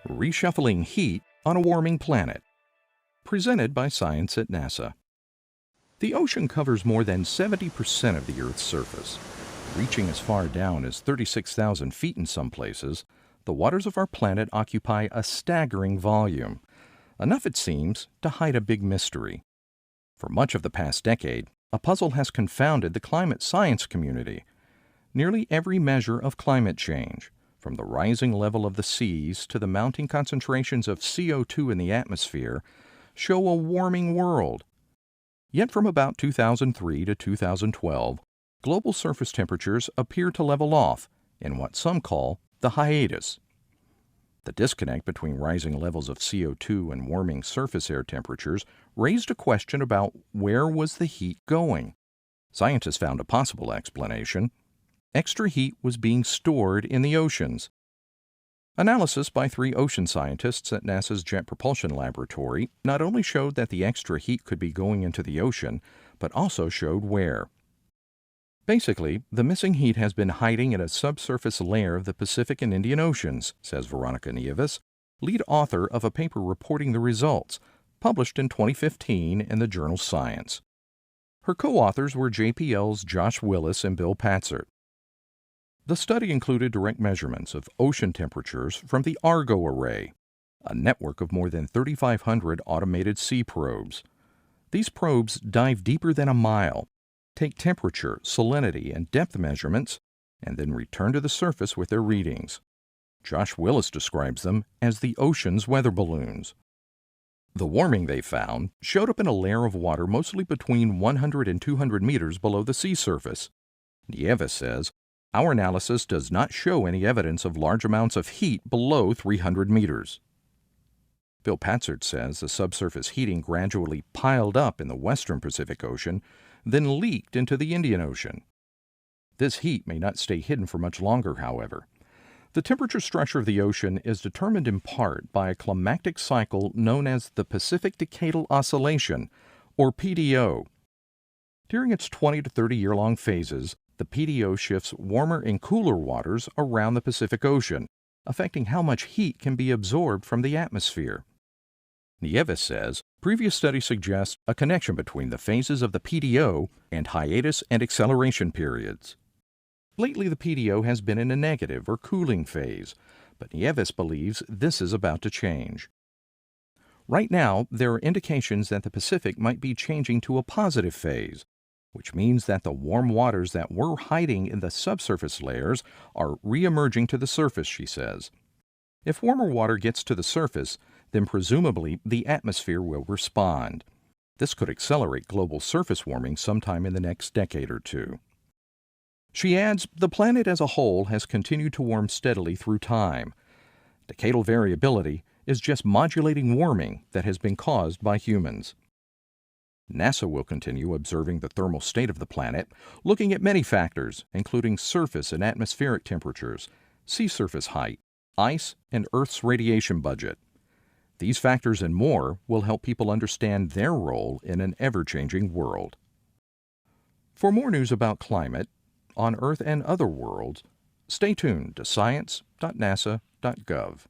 Reshuffling Heat on a Warming Planet. Presented by Science at NASA. The ocean covers more than 70% of the Earth's surface. Reaching as far down as 36,000 feet in some places, the waters of our planet occupy a staggering volume. Enough, it seems, to hide a big mystery. For much of the past decade, a puzzle has confounded the climate science community. Nearly every measure of climate change, from the rising level of the seas to the mounting concentrations of CO2 in the atmosphere, show a warming world. Yet from about 2003 to 2012, global surface temperatures appear to level off in what some call the hiatus. The disconnect between rising levels of CO2 and warming surface air temperatures raised a question about where was the heat going. Scientists found a possible explanation. Extra heat was being stored in the oceans. Analysis by 3 ocean scientists at NASA's Jet Propulsion Laboratory not only showed that the extra heat could be going into the ocean, but also showed where. Basically, the missing heat has been hiding in a subsurface layer of the Pacific and Indian Oceans, says Veronica Nieves, lead author of a paper reporting the results, published in 2015 in the journal Science. Her co-authors were JPL's Josh Willis and Bill Patzert. The study included direct measurements of ocean temperatures from the Argo Array, a network of more than 3,500 automated sea probes. These probes dive deeper than a mile, take temperature, salinity, and depth measurements, and then return to the surface with their readings. Josh Willis describes them as the ocean's weather balloons. The warming they found showed up in a layer of water mostly between 100 and 200 meters below the sea surface. Nieves says, "Our analysis does not show any evidence of large amounts of heat below 300 meters." Bill Patzert says the subsurface heating gradually piled up in the western Pacific Ocean, then leaked into the Indian Ocean. This heat may not stay hidden for much longer, however. The temperature structure of the ocean is determined in part by a climactic cycle known as the Pacific Decadal Oscillation, or PDO. During its 20 to 30-year-long phases, the PDO shifts warmer and cooler waters around the Pacific Ocean, affecting how much heat can be absorbed from the atmosphere. Nieves says previous studies suggest a connection between the phases of the PDO and hiatus and acceleration periods. Lately, the PDO has been in a negative or cooling phase, but Nieves believes this is about to change. Right now, there are indications that the Pacific might be changing to a positive phase, which means that the warm waters that were hiding in the subsurface layers are re-emerging to the surface, she says. If warmer water gets to the surface, then presumably the atmosphere will respond. This could accelerate global surface warming sometime in the next decade or two. She adds, the planet as a whole has continued to warm steadily through time. Decadal variability is just modulating warming that has been caused by humans. NASA will continue observing the thermal state of the planet, looking at many factors, including surface and atmospheric temperatures, sea surface height, ice, and Earth's radiation budget. These factors and more will help people understand their role in an ever-changing world. For more news about climate, on Earth and other worlds, stay tuned to science.nasa.gov.